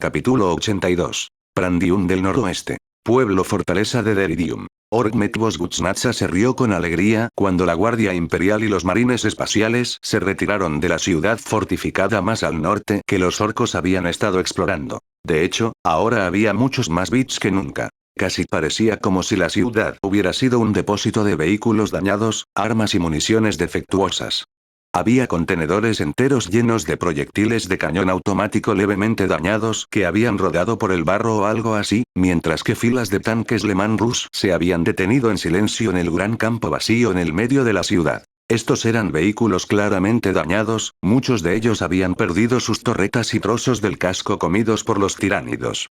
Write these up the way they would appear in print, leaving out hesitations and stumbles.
Capítulo 82. Prandium del Noroeste. Pueblo fortaleza de Deridium. Org Metvos Gutsnatsa se rió con alegría cuando la Guardia Imperial y los marines espaciales se retiraron de la ciudad fortificada más al norte que los orcos habían estado explorando. De hecho, ahora había muchos más bits que nunca. Casi parecía como si la ciudad hubiera sido un depósito de vehículos dañados, armas y municiones defectuosas. Había contenedores enteros llenos de proyectiles de cañón automático levemente dañados que habían rodado por el barro o algo así, mientras que filas de tanques Leman Russ se habían detenido en silencio en el gran campo vacío en el medio de la ciudad. Estos eran vehículos claramente dañados, muchos de ellos habían perdido sus torretas y trozos del casco comidos por los tiránidos.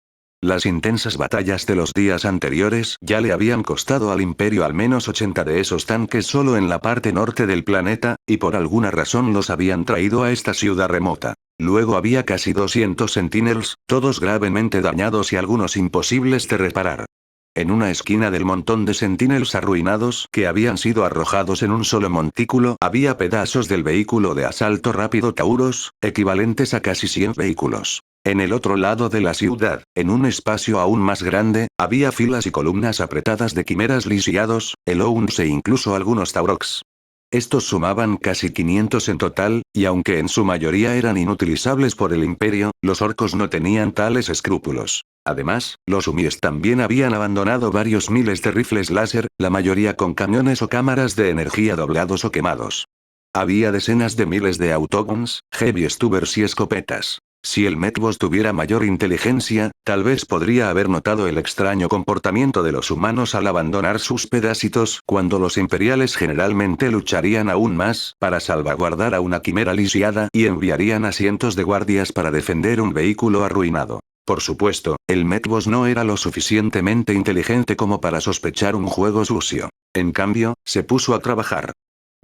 Las intensas batallas de los días anteriores ya le habían costado al Imperio al menos 80 de esos tanques solo en la parte norte del planeta, y por alguna razón los habían traído a esta ciudad remota. Luego había casi 200 Sentinels, todos gravemente dañados y algunos imposibles de reparar. En una esquina del montón de Sentinels arruinados que habían sido arrojados en un solo montículo había pedazos del vehículo de asalto rápido Tauros, equivalentes a casi 100 vehículos. En el otro lado de la ciudad, en un espacio aún más grande, había filas y columnas apretadas de quimeras lisiados, Elouns e incluso algunos Taurox. Estos sumaban casi 500 en total, y aunque en su mayoría eran inutilizables por el Imperio, los orcos no tenían tales escrúpulos. Además, los Umies también habían abandonado varios miles de rifles láser, la mayoría con cañones o cámaras de energía doblados o quemados. Había decenas de miles de autoguns, heavy stubbers y escopetas. Si el Metvos tuviera mayor inteligencia, tal vez podría haber notado el extraño comportamiento de los humanos al abandonar sus pedacitos cuando los imperiales generalmente lucharían aún más para salvaguardar a una quimera lisiada y enviarían a cientos de guardias para defender un vehículo arruinado. Por supuesto, el Metvos no era lo suficientemente inteligente como para sospechar un juego sucio. En cambio, se puso a trabajar.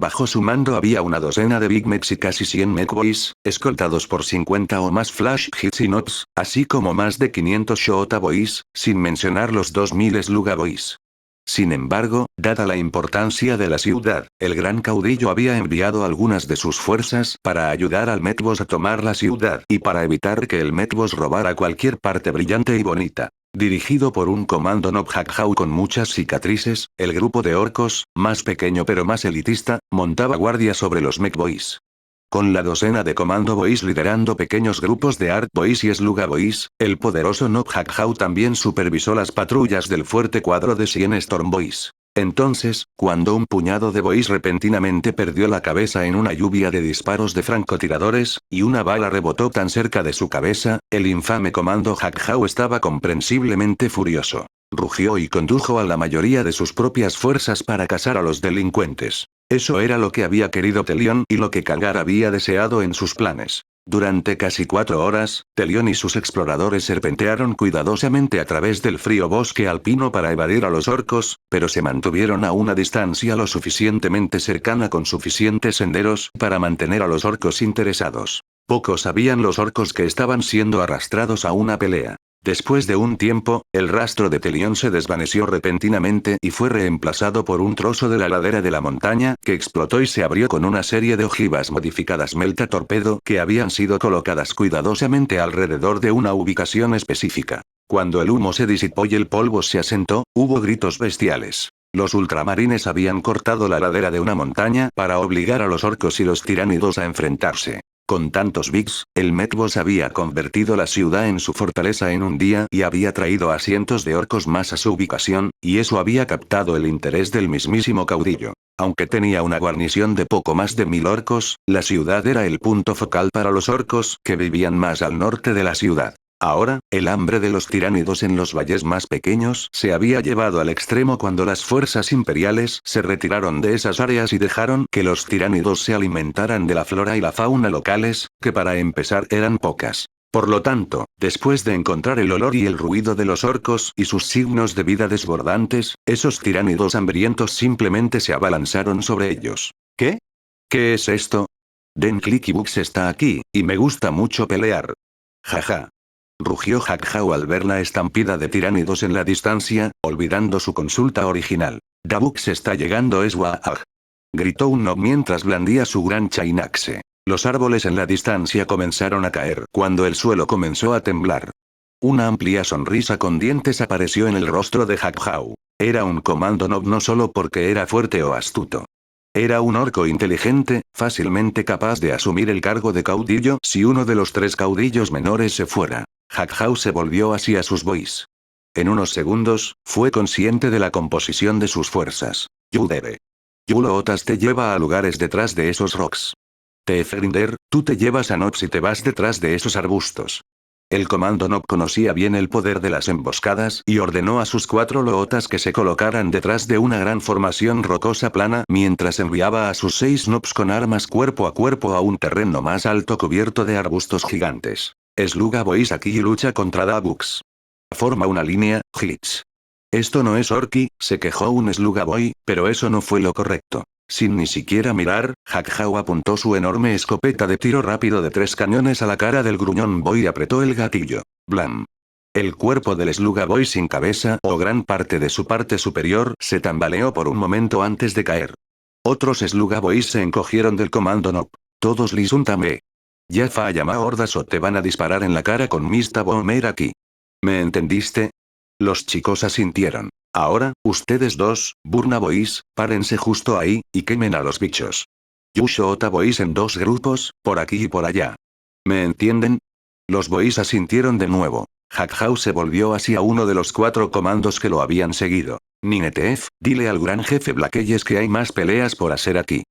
Bajo su mando había una docena de Big Mechs y casi 100 Mechboys, escoltados por 50 o más Flash Hits y Nots, así como más de 500 Shota Boys, sin mencionar los 2000 Sluga Boys. Sin embargo, dada la importancia de la ciudad, el gran caudillo había enviado algunas de sus fuerzas para ayudar al Metvos a tomar la ciudad y para evitar que el Metvos robara cualquier parte brillante y bonita. Dirigido por un comando Nobhakhau con muchas cicatrices, el grupo de orcos, más pequeño pero más elitista, montaba guardia sobre los Mechboys. Con la docena de Comando Boys liderando pequeños grupos de Art Boys y Sluga Boys, el poderoso Nobhakhau también supervisó las patrullas del fuerte cuadro de 100 Storm Boys. Entonces, cuando un puñado de Boys repentinamente perdió la cabeza en una lluvia de disparos de francotiradores, y una bala rebotó tan cerca de su cabeza, el infame comando Hakhau estaba comprensiblemente furioso. Rugió y condujo a la mayoría de sus propias fuerzas para cazar a los delincuentes. Eso era lo que había querido Telion y lo que Kalgar había deseado en sus planes. Durante casi 4 horas, Telion y sus exploradores serpentearon cuidadosamente a través del frío bosque alpino para evadir a los orcos, pero se mantuvieron a una distancia lo suficientemente cercana con suficientes senderos para mantener a los orcos interesados. Pocos sabían los orcos que estaban siendo arrastrados a una pelea. Después de un tiempo, el rastro de Telion se desvaneció repentinamente y fue reemplazado por un trozo de la ladera de la montaña que explotó y se abrió con una serie de ojivas modificadas Melta Torpedo que habían sido colocadas cuidadosamente alrededor de una ubicación específica. Cuando el humo se disipó y el polvo se asentó, hubo gritos bestiales. Los ultramarines habían cortado la ladera de una montaña para obligar a los orcos y los tiránidos a enfrentarse. Con tantos Bigs, el Metvos había convertido la ciudad en su fortaleza en un día y había traído a cientos de orcos más a su ubicación, y eso había captado el interés del mismísimo caudillo. Aunque tenía una guarnición de poco más de 1000 orcos, la ciudad era el punto focal para los orcos que vivían más al norte de la ciudad. Ahora, el hambre de los tiránidos en los valles más pequeños se había llevado al extremo cuando las fuerzas imperiales se retiraron de esas áreas y dejaron que los tiránidos se alimentaran de la flora y la fauna locales, que para empezar eran pocas. Por lo tanto, después de encontrar el olor y el ruido de los orcos y sus signos de vida desbordantes, esos tiránidos hambrientos simplemente se abalanzaron sobre ellos. ¿Qué? ¿Qué es esto? Den Clickybooks está aquí, y me gusta mucho pelear. Jaja. Rugió Hakhau al ver la estampida de tiránidos en la distancia, olvidando su consulta original. Dabux está llegando Eswaag. Gritó un Nob mientras blandía su gran Chainaxe. Los árboles en la distancia comenzaron a caer cuando el suelo comenzó a temblar. Una amplia sonrisa con dientes apareció en el rostro de Hakhau. Era un comando Nob no solo porque era fuerte o astuto. Era un orco inteligente, fácilmente capaz de asumir el cargo de caudillo si uno de los 3 caudillos menores se fuera. Hakhau se volvió hacia sus boys. En unos segundos, fue consciente de la composición de sus fuerzas. Yudebe. Yulootas te lleva a lugares detrás de esos rocks. Tefrinder, tú te llevas a Nox y te vas detrás de esos arbustos. El comando Nob conocía bien el poder de las emboscadas y ordenó a sus 4 lootas que se colocaran detrás de una gran formación rocosa plana mientras enviaba a sus 6 Nobs con armas cuerpo a cuerpo a un terreno más alto cubierto de arbustos gigantes. Sluga Boys aquí lucha contra Dabuks. Forma una línea, Hitch. Esto no es Orki, se quejó un Sluga Boy, pero eso no fue lo correcto. Sin ni siquiera mirar, Hakhau apuntó su enorme escopeta de tiro rápido de 3 cañones a la cara del gruñón boy y apretó el gatillo. Blam. El cuerpo del Sluga Boy sin cabeza o gran parte de su parte superior se tambaleó por un momento antes de caer. Otros Sluga Boys se encogieron del comando Nob. Todos Lisuntame. Jaffa llama hordas o te van a disparar en la cara con Mista Bomer aquí. ¿Me entendiste? Los chicos asintieron. Ahora, ustedes 2, Burna Boys, párense justo ahí, y quemen a los bichos. Yushoota Boys en 2 grupos, por aquí y por allá. ¿Me entienden? Los boys asintieron de nuevo. Hakhau se volvió hacia uno de los 4 comandos que lo habían seguido. Ninetef, dile al gran jefe Blackeyes que hay más peleas por hacer aquí.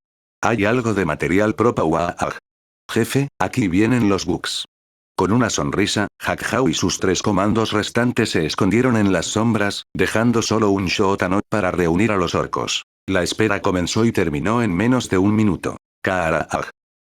Hay algo de material Propauaag. Jefe, aquí vienen los bugs. Con una sonrisa, Hakhau y sus 3 comandos restantes se escondieron en las sombras, dejando solo un Shootanot para reunir a los orcos. La espera comenzó y terminó en menos de un minuto. Kaaraag.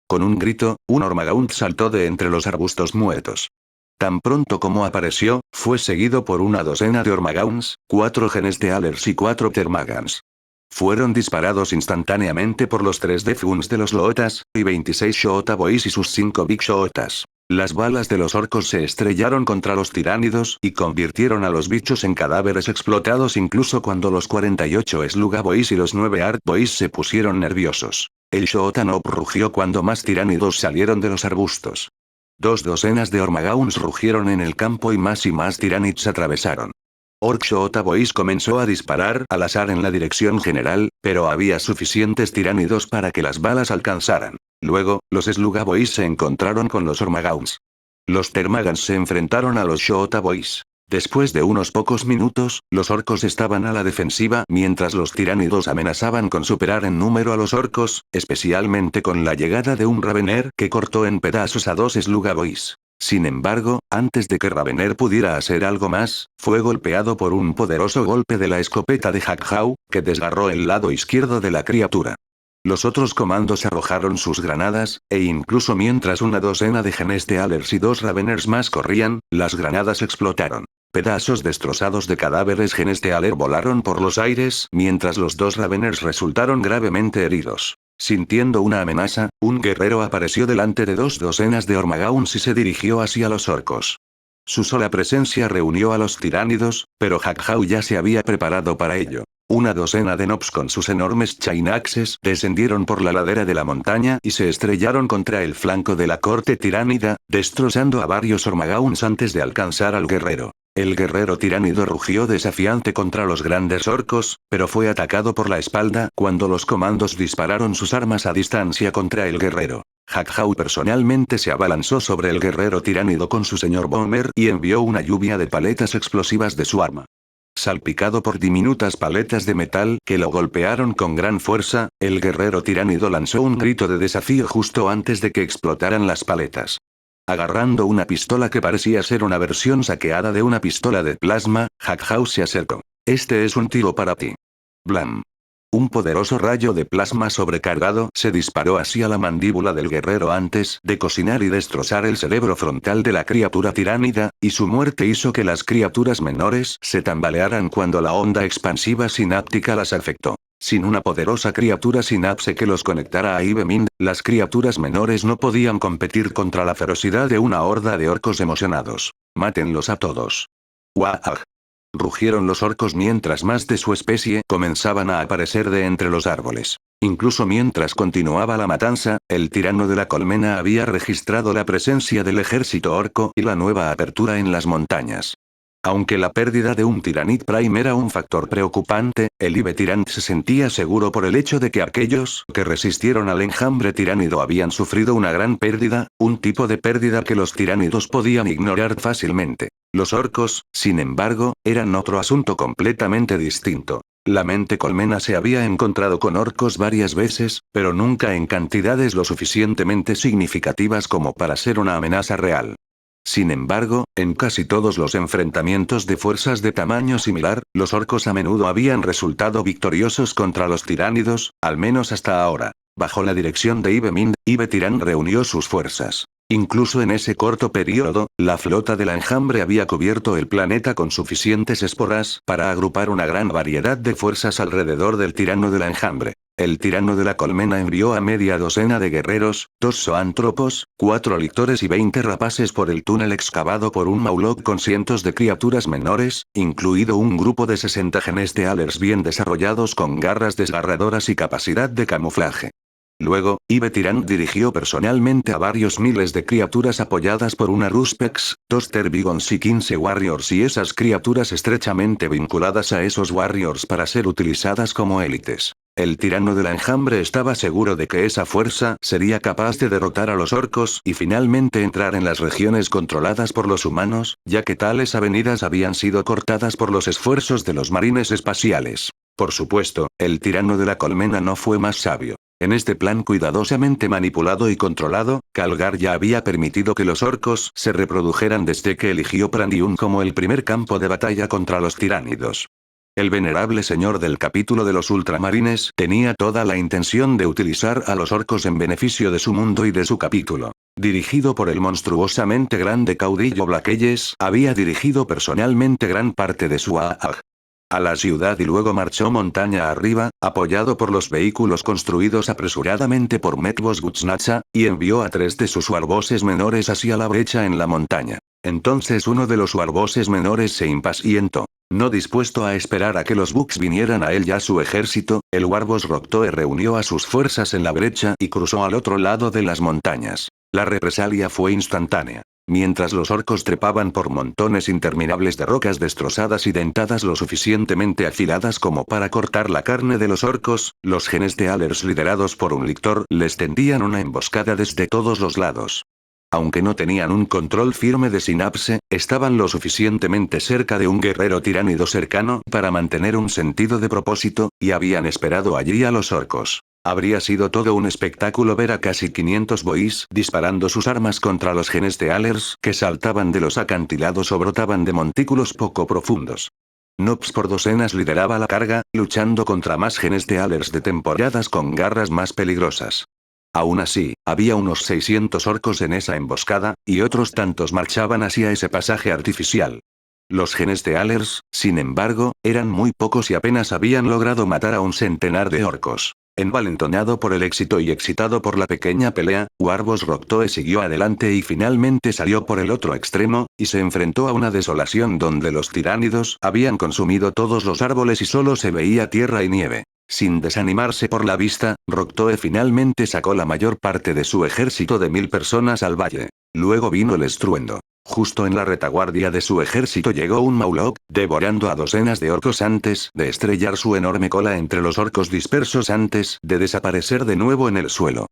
Con un grito, un Ormagaunt saltó de entre los arbustos muertos. Tan pronto como apareció, fue seguido por una docena de Ormagaunts, 4 Genestealers y 4 Termagants. Fueron disparados instantáneamente por los 3 Deathguns de los Lootas, y 26 Shoota Boys y sus 5 Big Shootas. Las balas de los orcos se estrellaron contra los tiránidos y convirtieron a los bichos en cadáveres explotados incluso cuando los 48 Sluga Boys y los 9 Ark Boys se pusieron nerviosos. El Shootanop rugió cuando más tiránidos salieron de los arbustos. 2 docenas de Ormagaunts rugieron en el campo y más tiránids atravesaron. Orc Shoota Boys comenzó a disparar al azar en la dirección general, pero había suficientes tiránidos para que las balas alcanzaran. Luego, los Sluga Boys se encontraron con los Ormagaunts. Los Termagants se enfrentaron a los Shoota Boys. Después de unos pocos minutos, los orcos estaban a la defensiva mientras los tiránidos amenazaban con superar en número a los orcos, especialmente con la llegada de un Ravener que cortó en pedazos a 2 Sluga Boys. Sin embargo, antes de que Ravener pudiera hacer algo más, fue golpeado por un poderoso golpe de la escopeta de Hakhau, que desgarró el lado izquierdo de la criatura. Los otros comandos arrojaron sus granadas, e incluso mientras una docena de Genestealers y 2 Raveners más corrían, las granadas explotaron. Pedazos destrozados de cadáveres Genestealer volaron por los aires, mientras los 2 Raveners resultaron gravemente heridos. Sintiendo una amenaza, un guerrero apareció delante de 2 docenas de Ormagaunts y se dirigió hacia los orcos. Su sola presencia reunió a los tiránidos, pero Hakhau ya se había preparado para ello. Una docena de Nobs con sus enormes Chainaxes descendieron por la ladera de la montaña y se estrellaron contra el flanco de la corte tiránida, destrozando a varios Ormagaunts antes de alcanzar al guerrero. El guerrero tiránido rugió desafiante contra los grandes orcos, pero fue atacado por la espalda cuando los comandos dispararon sus armas a distancia contra el guerrero. Hakhau personalmente se abalanzó sobre el guerrero tiránido con su señor Bomer y envió una lluvia de paletas explosivas de su arma. Salpicado por diminutas paletas de metal que lo golpearon con gran fuerza, el guerrero tiránido lanzó un grito de desafío justo antes de que explotaran las paletas. Agarrando una pistola que parecía ser una versión saqueada de una pistola de plasma, Hakhau se acercó. Este es un tiro para ti. Blam. Un poderoso rayo de plasma sobrecargado se disparó hacia la mandíbula del guerrero antes de cocinar y destrozar el cerebro frontal de la criatura tiránida, y su muerte hizo que las criaturas menores se tambalearan cuando la onda expansiva sináptica las afectó. Sin una poderosa criatura sinapse que los conectara a Ibemind, las criaturas menores no podían competir contra la ferocidad de una horda de orcos emocionados. Mátenlos a todos. ¡Waag! rugieron los orcos mientras más de su especie comenzaban a aparecer de entre los árboles. Incluso mientras continuaba la matanza, el tirano de la colmena había registrado la presencia del ejército orco y la nueva apertura en las montañas. Aunque la pérdida de un Tiranid Prime era un factor preocupante, el Ibe Tirant se sentía seguro por el hecho de que aquellos que resistieron al enjambre tiránido habían sufrido una gran pérdida, un tipo de pérdida que los tiránidos podían ignorar fácilmente. Los orcos, sin embargo, eran otro asunto completamente distinto. La mente colmena se había encontrado con orcos varias veces, pero nunca en cantidades lo suficientemente significativas como para ser una amenaza real. Sin embargo, en casi todos los enfrentamientos de fuerzas de tamaño similar, los orcos a menudo habían resultado victoriosos contra los tiránidos, al menos hasta ahora. Bajo la dirección de Ibe Mind, Ibe Tirán reunió sus fuerzas. Incluso en ese corto periodo, la flota del enjambre había cubierto el planeta con suficientes esporas para agrupar una gran variedad de fuerzas alrededor del tirano del enjambre. El tirano de la colmena envió a media docena de guerreros, 2 zoántropos, 4 lictores y 20 rapaces por el túnel excavado por un Maulok con cientos de criaturas menores, incluido un grupo de 60 genestealers bien desarrollados con garras desgarradoras y capacidad de camuflaje. Luego, Ibe Tirán dirigió personalmente a varios miles de criaturas apoyadas por una Ruspex, 2 Tervigons y 15 Warriors y esas criaturas estrechamente vinculadas a esos Warriors para ser utilizadas como élites. El tirano del enjambre estaba seguro de que esa fuerza sería capaz de derrotar a los orcos y finalmente entrar en las regiones controladas por los humanos, ya que tales avenidas habían sido cortadas por los esfuerzos de los marines espaciales. Por supuesto, el tirano de la colmena no fue más sabio. En este plan cuidadosamente manipulado y controlado, Calgar ya había permitido que los orcos se reprodujeran desde que eligió Prandium como el primer campo de batalla contra los tiránidos. El venerable señor del capítulo de los ultramarines tenía toda la intención de utilizar a los orcos en beneficio de su mundo y de su capítulo. Dirigido por el monstruosamente grande caudillo Blackeyes, había dirigido personalmente gran parte de su AAG a la ciudad y luego marchó montaña arriba, apoyado por los vehículos construidos apresuradamente por Metvos Gutsnacha, y envió a 3 de sus warbosses menores hacia la brecha en la montaña. Entonces uno de los warbosses menores se impacientó. No dispuesto a esperar a que los bugs vinieran a él y a su ejército, el Warboss Roktoe reunió a sus fuerzas en la brecha y cruzó al otro lado de las montañas. La represalia fue instantánea. Mientras los orcos trepaban por montones interminables de rocas destrozadas y dentadas lo suficientemente afiladas como para cortar la carne de los orcos, los genestealers liderados por un lictor les tendían una emboscada desde todos los lados. Aunque no tenían un control firme de Sinapse, estaban lo suficientemente cerca de un guerrero tiránido cercano para mantener un sentido de propósito, y habían esperado allí a los orcos. Habría sido todo un espectáculo ver a casi 500 bois disparando sus armas contra los genestealers que saltaban de los acantilados o brotaban de montículos poco profundos. Nops por docenas lideraba la carga, luchando contra más genestealers de temporadas con garras más peligrosas. Aún así, había unos 600 orcos en esa emboscada, y otros tantos marchaban hacia ese pasaje artificial. Los genestealers, sin embargo, eran muy pocos y apenas habían logrado matar a un centenar de orcos. Envalentonado por el éxito y excitado por la pequeña pelea, Warboss Roktoe siguió adelante y finalmente salió por el otro extremo, y se enfrentó a una desolación donde los tiránidos habían consumido todos los árboles y solo se veía tierra y nieve. Sin desanimarse por la vista, Roktoe finalmente sacó la mayor parte de su ejército de 1000 personas al valle. Luego vino el estruendo. Justo en la retaguardia de su ejército llegó un Maulok, devorando a docenas de orcos antes de estrellar su enorme cola entre los orcos dispersos antes de desaparecer de nuevo en el suelo.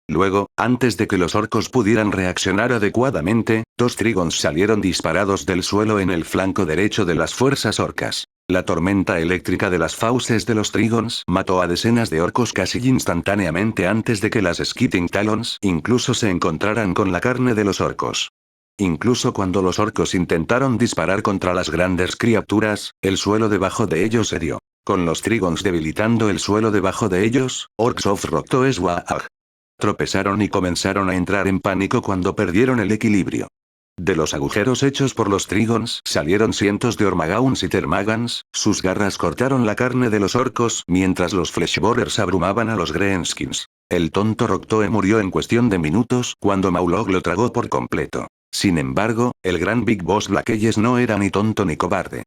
Luego, antes de que los orcos pudieran reaccionar adecuadamente, 2 Trigons salieron disparados del suelo en el flanco derecho de las fuerzas orcas. La tormenta eléctrica de las fauces de los Trigons mató a decenas de orcos casi instantáneamente antes de que las Skitting Talons incluso se encontraran con la carne de los orcos. Incluso cuando los orcos intentaron disparar contra las grandes criaturas, el suelo debajo de ellos cedió. Con los Trigons debilitando el suelo debajo de ellos, Orcs of Roktoe's Waag tropezaron y comenzaron a entrar en pánico cuando perdieron el equilibrio. De los agujeros hechos por los Trigons salieron cientos de Ormagauns y Termagants, sus garras cortaron la carne de los orcos mientras los Fleshborers abrumaban a los Greenskins. El tonto Roktoe murió en cuestión de minutos cuando Maulok lo tragó por completo. Sin embargo, el gran Big Boss Blackeyes no era ni tonto ni cobarde.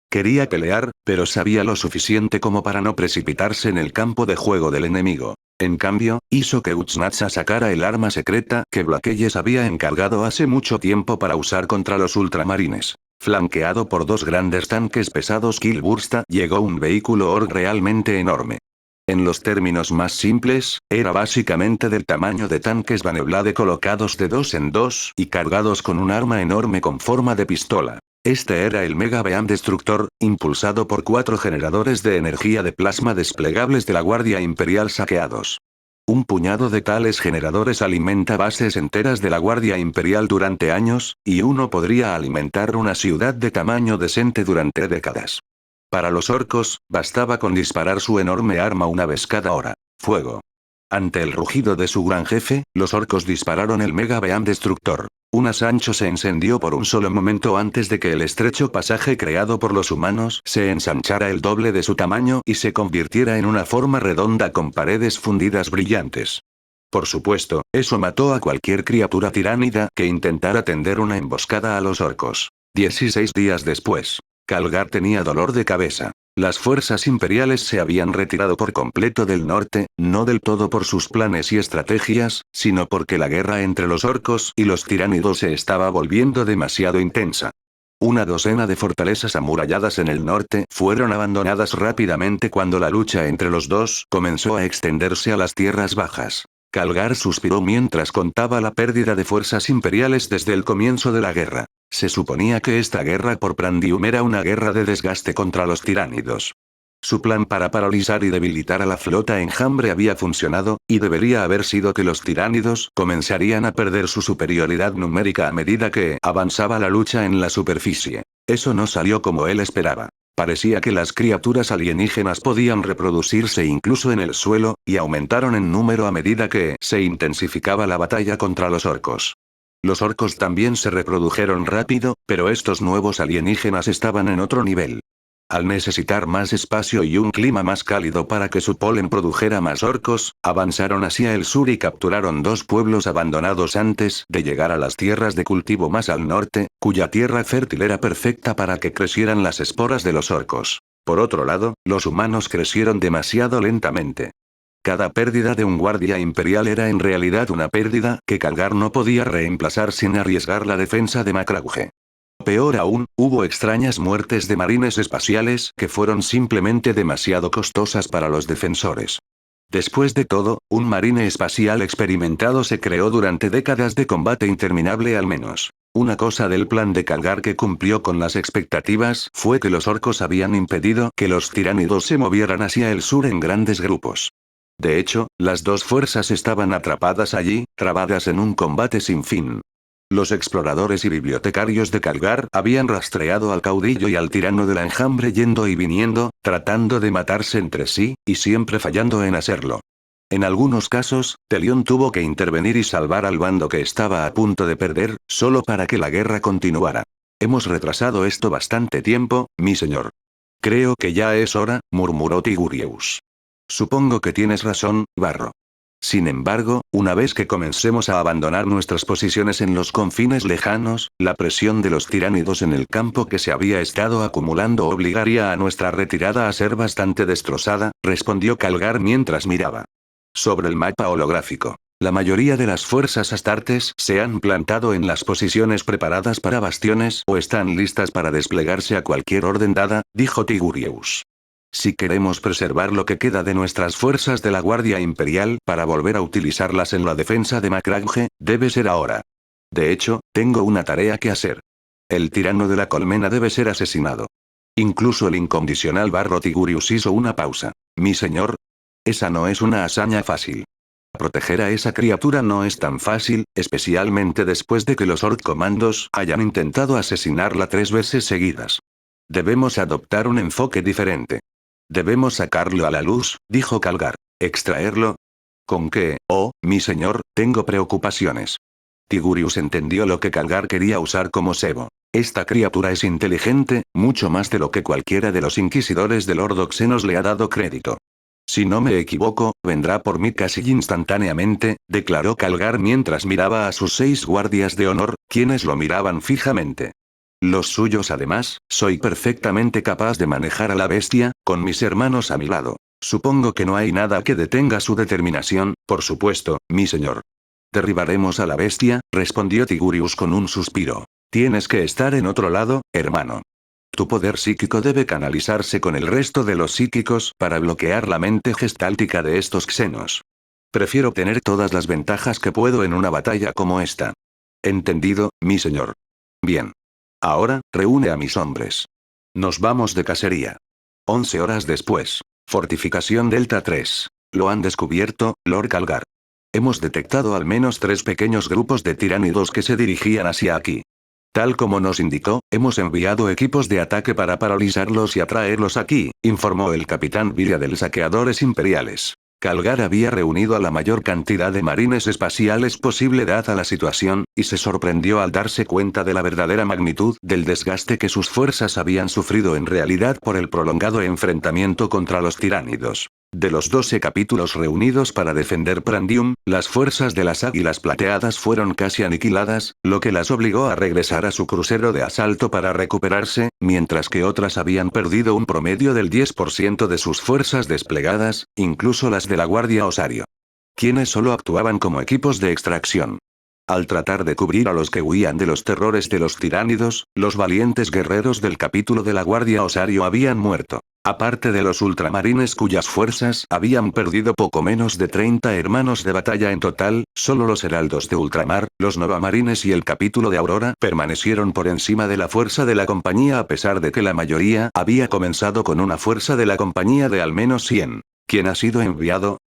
Quería pelear, pero sabía lo suficiente como para no precipitarse en el campo de juego del enemigo. En cambio, hizo que Utsnatsa sacara el arma secreta que Blackeyes había encargado hace mucho tiempo para usar contra los ultramarines. Flanqueado por dos grandes tanques pesados Killbursta, llegó un vehículo Orc realmente enorme. En los términos más simples, era básicamente del tamaño de tanques Baneblade colocados de dos en dos y cargados con un arma enorme con forma de pistola. Este era el Mega Beam Destructor, impulsado por 4 generadores de energía de plasma desplegables de la Guardia Imperial saqueados. Un puñado de tales generadores alimenta bases enteras de la Guardia Imperial durante años, y uno podría alimentar una ciudad de tamaño decente durante décadas. Para los orcos, bastaba con disparar su enorme arma una vez cada hora. Fuego. Ante el rugido de su gran jefe, los orcos dispararon el Mega Beam Destructor. Un asancho se encendió por un solo momento antes de que el estrecho pasaje creado por los humanos se ensanchara el doble de su tamaño y se convirtiera en una forma redonda con paredes fundidas brillantes. Por supuesto, eso mató a cualquier criatura tiránida que intentara tender una emboscada a los orcos. 16 días después. Calgar tenía dolor de cabeza. Las fuerzas imperiales se habían retirado por completo del norte, no del todo por sus planes y estrategias, sino porque la guerra entre los orcos y los tiránidos se estaba volviendo demasiado intensa. Una docena de fortalezas amuralladas en el norte fueron abandonadas rápidamente cuando la lucha entre los dos comenzó a extenderse a las tierras bajas. Calgar suspiró mientras contaba la pérdida de fuerzas imperiales desde el comienzo de la guerra. Se suponía que esta guerra por Prandium era una guerra de desgaste contra los tiránidos. Su plan para paralizar y debilitar a la flota enjambre había funcionado, y debería haber sido que los tiránidos comenzarían a perder su superioridad numérica a medida que avanzaba la lucha en la superficie. Eso no salió como él esperaba. Parecía que las criaturas alienígenas podían reproducirse incluso en el suelo, y aumentaron en número a medida que se intensificaba la batalla contra los orcos. Los orcos también se reprodujeron rápido, pero estos nuevos alienígenas estaban en otro nivel. Al necesitar más espacio y un clima más cálido para que su polen produjera más orcos, avanzaron hacia el sur y capturaron 2 pueblos abandonados antes de llegar a las tierras de cultivo más al norte, cuya tierra fértil era perfecta para que crecieran las esporas de los orcos. Por otro lado, los humanos crecieron demasiado lentamente. Cada pérdida de un guardia imperial era en realidad una pérdida que Calgar no podía reemplazar sin arriesgar la defensa de Macrauge. Peor aún, hubo extrañas muertes de marines espaciales que fueron simplemente demasiado costosas para los defensores. Después de todo, un marine espacial experimentado se creó durante décadas de combate interminable al menos. Una cosa del plan de Calgar que cumplió con las expectativas fue que los orcos habían impedido que los tiránidos se movieran hacia el sur en grandes grupos. De hecho, las dos fuerzas estaban atrapadas allí, trabadas en un combate sin fin. Los exploradores y bibliotecarios de Calgar habían rastreado al caudillo y al tirano del enjambre yendo y viniendo, tratando de matarse entre sí, y siempre fallando en hacerlo. En algunos casos, Telión tuvo que intervenir y salvar al bando que estaba a punto de perder, solo para que la guerra continuara. Hemos retrasado esto bastante tiempo, mi señor. Creo que ya es hora, murmuró Tigurius. Supongo que tienes razón, Barro. Sin embargo, una vez que comencemos a abandonar nuestras posiciones en los confines lejanos, la presión de los tiránidos en el campo que se había estado acumulando obligaría a nuestra retirada a ser bastante destrozada, respondió Calgar mientras miraba. Sobre el mapa holográfico. La mayoría de las fuerzas astartes se han plantado en las posiciones preparadas para bastiones o están listas para desplegarse a cualquier orden dada, dijo Tigurius. Si queremos preservar lo que queda de nuestras fuerzas de la Guardia Imperial para volver a utilizarlas en la defensa de Macrauge, debe ser ahora. De hecho, tengo una tarea que hacer. El tirano de la colmena debe ser asesinado. Incluso el incondicional Barro Tigurius hizo una pausa. Mi señor. Esa no es una hazaña fácil. Proteger a esa criatura no es tan fácil, especialmente después de que los Orc Comandos hayan intentado asesinarla 3 veces seguidas. Debemos adoptar un enfoque diferente. Debemos sacarlo a la luz, dijo Calgar. ¿Extraerlo? ¿Con qué? Oh, mi señor, tengo preocupaciones. Tigurius entendió lo que Calgar quería usar como cebo. Esta criatura es inteligente, mucho más de lo que cualquiera de los inquisidores del Lord Xenos le ha dado crédito. Si no me equivoco, vendrá por mí casi instantáneamente, declaró Calgar mientras miraba a sus 6 guardias de honor, quienes lo miraban fijamente. Los suyos además, soy perfectamente capaz de manejar a la bestia, con mis hermanos a mi lado. Supongo que no hay nada que detenga su determinación, por supuesto, mi señor. Derribaremos a la bestia, respondió Tigurius con un suspiro. Tienes que estar en otro lado, hermano. Tu poder psíquico debe canalizarse con el resto de los psíquicos para bloquear la mente gestáltica de estos xenos. Prefiero tener todas las ventajas que puedo en una batalla como esta. Entendido, mi señor. Bien. Ahora, reúne a mis hombres. Nos vamos de cacería. 11 horas después. Fortificación Delta 3. Lo han descubierto, Lord Calgar. Hemos detectado al menos 3 pequeños grupos de tiránidos que se dirigían hacia aquí. Tal como nos indicó, hemos enviado equipos de ataque para paralizarlos y atraerlos aquí, informó el capitán Viria de los Saqueadores Imperiales. Calgar había reunido a la mayor cantidad de marines espaciales posible dada la situación, y se sorprendió al darse cuenta de la verdadera magnitud del desgaste que sus fuerzas habían sufrido en realidad por el prolongado enfrentamiento contra los tiránidos. De los 12 capítulos reunidos para defender Prandium, las fuerzas de las Águilas Plateadas fueron casi aniquiladas, lo que las obligó a regresar a su crucero de asalto para recuperarse, mientras que otras habían perdido un promedio del 10% de sus fuerzas desplegadas, incluso las de la Guardia Osario. Quienes solo actuaban como equipos de extracción. Al tratar de cubrir a los que huían de los terrores de los tiránidos, los valientes guerreros del capítulo de la Guardia Osario habían muerto. Aparte de los ultramarines cuyas fuerzas habían perdido poco menos de 30 hermanos de batalla en total, solo los heraldos de ultramar, los novamarines y el capítulo de Aurora permanecieron por encima de la fuerza de la compañía a pesar de que la mayoría había comenzado con una fuerza de la compañía de al menos 100. ¿Quién ha sido enviado?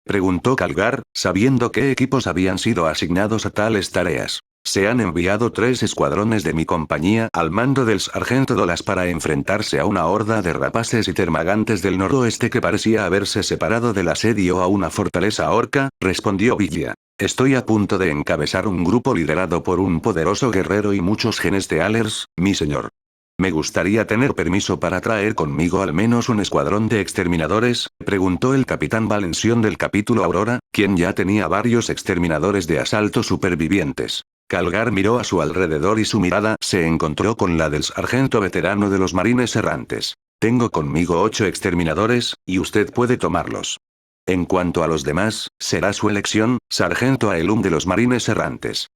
Preguntó Calgar, sabiendo qué equipos habían sido asignados a tales tareas. Se han enviado 3 escuadrones de mi compañía al mando del sargento Dolas para enfrentarse a una horda de rapaces y termagantes del noroeste que parecía haberse separado del asedio a una fortaleza orca, respondió Villa. Estoy a punto de encabezar un grupo liderado por un poderoso guerrero y muchos genes de Alers, mi señor. ¿Me gustaría tener permiso para traer conmigo al menos un escuadrón de exterminadores?, preguntó el capitán Valención del capítulo Aurora, quien ya tenía varios exterminadores de asalto supervivientes. Calgar miró a su alrededor y su mirada se encontró con la del sargento veterano de los marines errantes. Tengo conmigo 8 exterminadores, y usted puede tomarlos. En cuanto a los demás, será su elección, sargento Aelum de los marines errantes.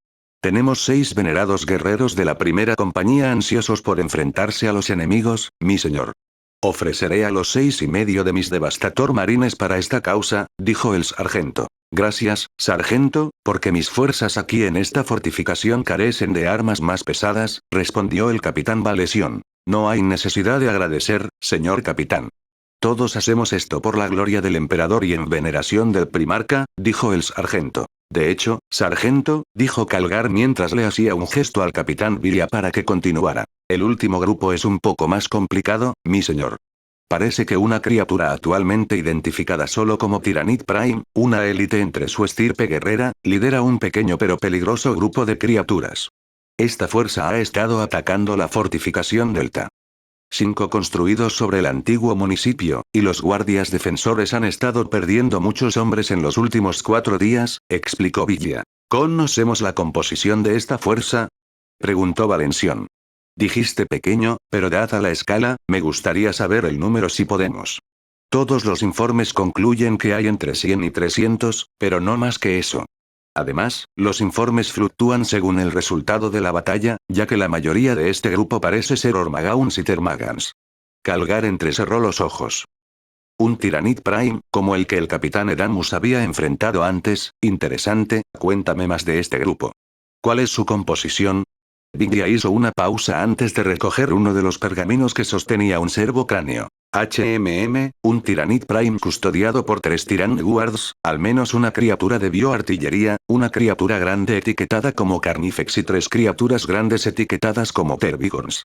Tenemos 6 venerados guerreros de la primera compañía ansiosos por enfrentarse a los enemigos, mi señor. Ofreceré a los 6,5 de mis Devastator marines para esta causa, dijo el sargento. Gracias, sargento, porque mis fuerzas aquí en esta fortificación carecen de armas más pesadas, respondió el capitán Valesión. No hay necesidad de agradecer, señor capitán. Todos hacemos esto por la gloria del emperador y en veneración del primarca, dijo el sargento. De hecho, sargento, dijo Calgar mientras le hacía un gesto al capitán Viria para que continuara. El último grupo es un poco más complicado, mi señor. Parece que una criatura actualmente identificada solo como Tyranid Prime, una élite entre su estirpe guerrera, lidera un pequeño pero peligroso grupo de criaturas. Esta fuerza ha estado atacando la fortificación Delta 5 construidos sobre el antiguo municipio, y los guardias defensores han estado perdiendo muchos hombres en los últimos 4 días, explicó Villa. ¿Conocemos la composición de esta fuerza?, preguntó Valención. Dijiste pequeño, pero dada la escala, me gustaría saber el número si podemos. Todos los informes concluyen que hay entre 100 y 300, pero no más que eso. Además, los informes fluctúan según el resultado de la batalla, ya que la mayoría de este grupo parece ser Ormagauns y Termagants. Calgar entrecerró los ojos. Un Tyranid Prime, como el que el capitán Edamus había enfrentado antes, interesante, cuéntame más de este grupo. ¿Cuál es su composición? Villa hizo una pausa antes de recoger uno de los pergaminos que sostenía un servocráneo. Un Tyranid Prime custodiado por 3 Tyrant Guards, al menos una criatura de bioartillería, una criatura grande etiquetada como Carnifex y 3 criaturas grandes etiquetadas como Termagants.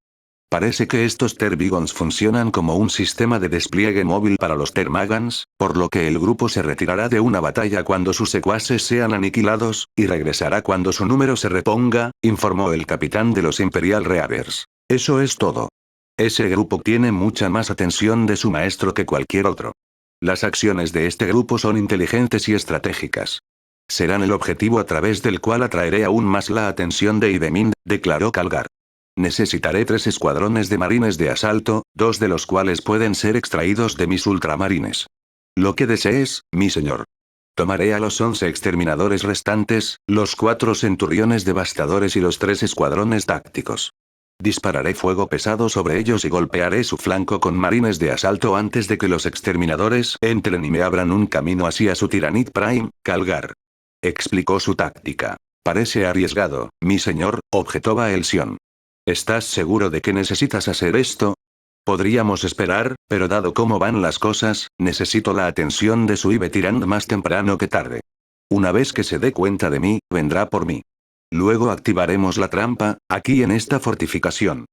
Parece que estos Termagants funcionan como un sistema de despliegue móvil para los Termagants, por lo que el grupo se retirará de una batalla cuando sus secuaces sean aniquilados, y regresará cuando su número se reponga, informó el capitán de los Imperial Reavers. Eso es todo. Ese grupo tiene mucha más atención de su maestro que cualquier otro. Las acciones de este grupo son inteligentes y estratégicas. Serán el objetivo a través del cual atraeré aún más la atención de Idemind, declaró Calgar. Necesitaré 3 escuadrones de marines de asalto, 2 de los cuales pueden ser extraídos de mis ultramarines. Lo que desees, mi señor. Tomaré a los 11 exterminadores restantes, los 4 centuriones devastadores y los 3 escuadrones tácticos. Dispararé fuego pesado sobre ellos y golpearé su flanco con marines de asalto antes de que los exterminadores entren y me abran un camino hacia su Tiranid Prime, Calgar. Explicó su táctica. Parece arriesgado, mi señor, objetó Baelsion. ¿Estás seguro de que necesitas hacer esto? Podríamos esperar, pero dado cómo van las cosas, necesito la atención de su Ibe-Tirand más temprano que tarde. Una vez que se dé cuenta de mí, vendrá por mí. Luego activaremos la trampa, aquí en esta fortificación.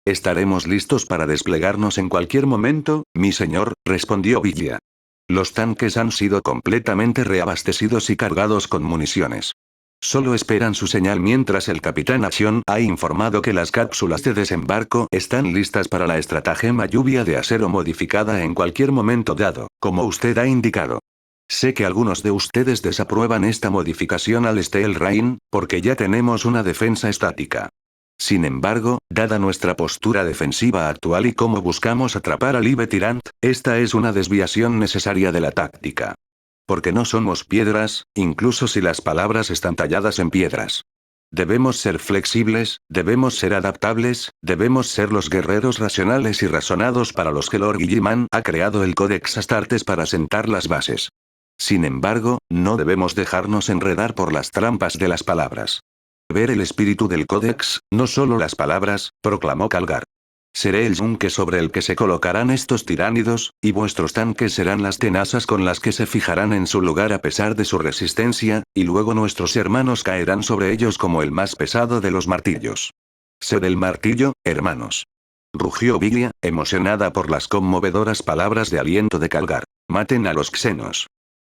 Estaremos listos para desplegarnos en cualquier momento, mi señor, respondió Villa. Los tanques han sido completamente reabastecidos y cargados con municiones. Solo esperan su señal mientras el capitán Action ha informado que las cápsulas de desembarco están listas para la estratagema lluvia de acero modificada en cualquier momento dado, como usted ha indicado. Sé que algunos de ustedes desaprueban esta modificación al Steel Rain, porque ya tenemos una defensa estática. Sin embargo, dada nuestra postura defensiva actual y cómo buscamos atrapar al Ibe-Tirand, esta es una desviación necesaria de la táctica. Porque no somos piedras, incluso si las palabras están talladas en piedras. Debemos ser flexibles, debemos ser adaptables, debemos ser los guerreros racionales y razonados para los que Lord Guilliman ha creado el Codex Astartes para sentar las bases. Sin embargo, no debemos dejarnos enredar por las trampas de las palabras. Ver el espíritu del Codex, no solo las palabras, proclamó Calgar. Seré el yunque sobre el que se colocarán estos tiránidos, y vuestros tanques serán las tenazas con las que se fijarán en su lugar a pesar de su resistencia, y luego nuestros hermanos caerán sobre ellos como el más pesado de los martillos. Sed el martillo, hermanos. Rugió Vilia, emocionada por las conmovedoras palabras de aliento de Calgar. Maten a los xenos.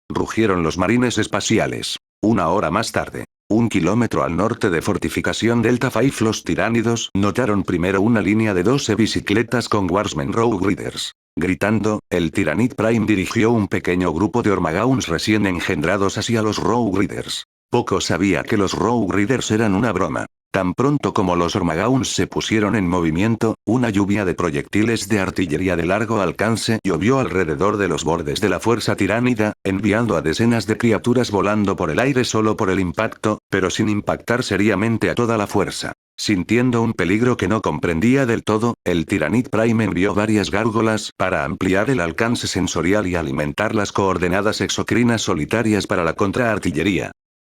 Rugieron los marines espaciales. Una hora más tarde. 1 kilómetro al norte de Fortificación Delta 5 los tiránidos notaron primero una línea de 12 bicicletas con Warsmen Rogue Riders. Gritando, el Tiranid Prime dirigió un pequeño grupo de Ormagauns recién engendrados hacia los Rogue Riders. Poco sabía que los Rogue Riders eran una broma. Tan pronto como los Ormagauns se pusieron en movimiento, una lluvia de proyectiles de artillería de largo alcance llovió alrededor de los bordes de la fuerza tiránida, enviando a decenas de criaturas volando por el aire solo por el impacto, pero sin impactar seriamente a toda la fuerza. Sintiendo un peligro que no comprendía del todo, el Tiranid Prime envió varias gárgolas para ampliar el alcance sensorial y alimentar las coordenadas exocrinas solitarias para la contraartillería.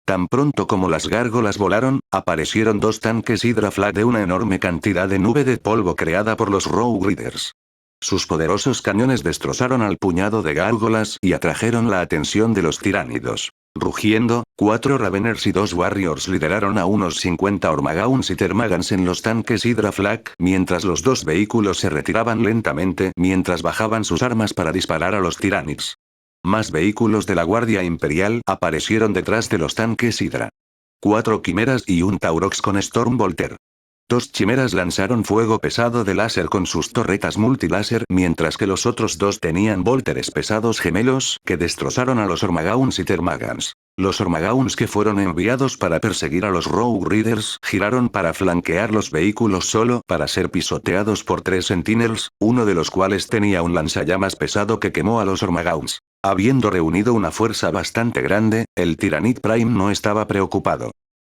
Tan pronto como las gárgolas volaron, aparecieron 2 tanques Hydra Flak de una enorme cantidad de nube de polvo creada por los Rogue Riders. Sus poderosos cañones destrozaron al puñado de gárgolas y atrajeron la atención de los tiránidos. Rugiendo, 4 Raveners y 2 Warriors lideraron a unos 50 Ormagauns y Termagants en los tanques Hydra Flak, mientras los 2 vehículos se retiraban lentamente mientras bajaban sus armas para disparar a los tiránidos. Más vehículos de la Guardia Imperial aparecieron detrás de los tanques Hydra. 4 quimeras y un Taurox con Stormbolter. 2 chimeras lanzaron fuego pesado de láser con sus torretas multiláser, mientras que los otros 2 tenían bolteres pesados gemelos que destrozaron a los Ormagauns y Termagants. Los Ormagauns que fueron enviados para perseguir a los Rogue Riders giraron para flanquear los vehículos solo para ser pisoteados por 3 Sentinels, uno de los cuales tenía un lanzallamas pesado que quemó a los Ormagauns. Habiendo reunido una fuerza bastante grande, el Tiranid Prime no estaba preocupado.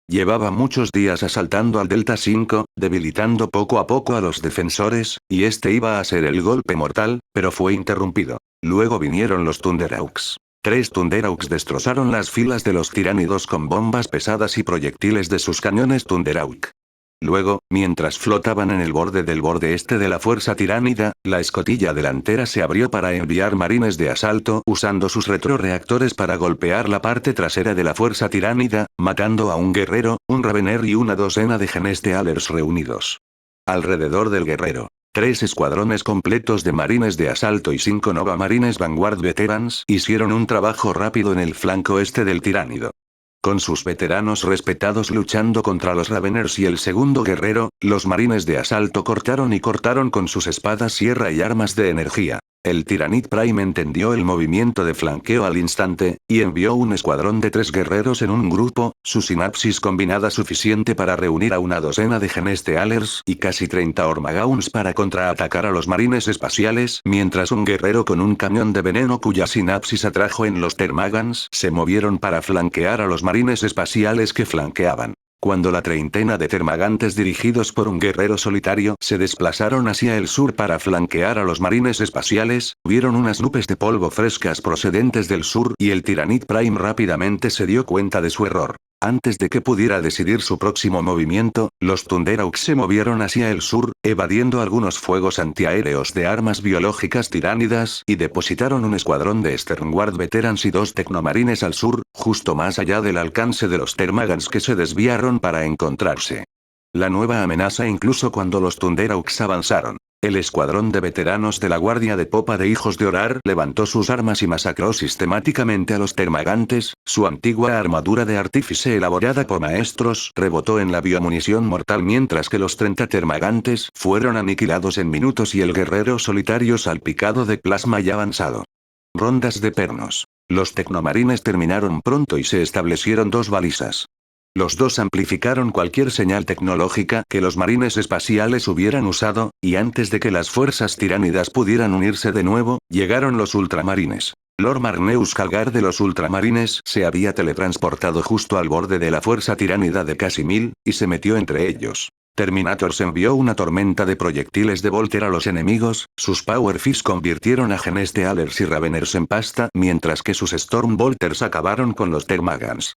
Llevaba muchos días asaltando al Delta 5, debilitando poco a poco a los defensores, y este iba a ser el golpe mortal, pero fue interrumpido. Luego vinieron los Thunderhawks. 3 Thunderhawks destrozaron las filas de los tiránidos con bombas pesadas y proyectiles de sus cañones Thunderhawk. Luego, mientras flotaban en el borde del borde este de la fuerza tiránida, la escotilla delantera se abrió para enviar marines de asalto usando sus retroreactores para golpear la parte trasera de la fuerza tiránida, matando a un guerrero, un Ravener y una docena de Genestealers reunidos. Alrededor del guerrero, 3 escuadrones completos de marines de asalto y 5 Nova Marines Vanguard Veterans hicieron un trabajo rápido en el flanco este del tiránido. Con sus veteranos respetados luchando contra los Raveners y el segundo guerrero, los marines de asalto cortaron con sus espadas sierra y armas de energía. El Tiranid Prime entendió el movimiento de flanqueo al instante, y envió un escuadrón de 3 guerreros en un grupo, su sinapsis combinada suficiente para reunir a una docena de Genestealers y casi 30 Ormagauns para contraatacar a los marines espaciales, mientras un guerrero con un cañón de veneno cuya sinapsis atrajo en los Termagants se movieron para flanquear a los marines espaciales que flanqueaban. Cuando la treintena de termagantes dirigidos por un guerrero solitario se desplazaron hacia el sur para flanquear a los marines espaciales, vieron unas nubes de polvo frescas procedentes del sur y el Tiranid Prime rápidamente se dio cuenta de su error. Antes de que pudiera decidir su próximo movimiento, los Thunderhawks se movieron hacia el sur, evadiendo algunos fuegos antiaéreos de armas biológicas tiránidas y depositaron un escuadrón de Sternguard Veterans y 2 tecnomarines al sur, justo más allá del alcance de los Termagants que se desviaron para encontrarse. La nueva amenaza incluso cuando los Thunderhawks avanzaron. El escuadrón de veteranos de la guardia de popa de Hijos de Horar levantó sus armas y masacró sistemáticamente a los termagantes, su antigua armadura de artífice elaborada por maestros rebotó en la biomunición mortal mientras que los 30 termagantes fueron aniquilados en minutos y el guerrero solitario salpicado de plasma y avanzado. Rondas de pernos. Los tecnomarines terminaron pronto y se establecieron 2 balizas. Los 2 amplificaron cualquier señal tecnológica que los marines espaciales hubieran usado, y antes de que las fuerzas tiránidas pudieran unirse de nuevo, llegaron los ultramarines. Lord Marneus Calgar de los ultramarines se había teletransportado justo al borde de la fuerza tiránida de casi 1000, y se metió entre ellos. Terminators envió una tormenta de proyectiles de Volter a los enemigos, sus Power Fists convirtieron a Genestealers y Raveners en pasta mientras que sus Storm Bolters acabaron con los Termagants.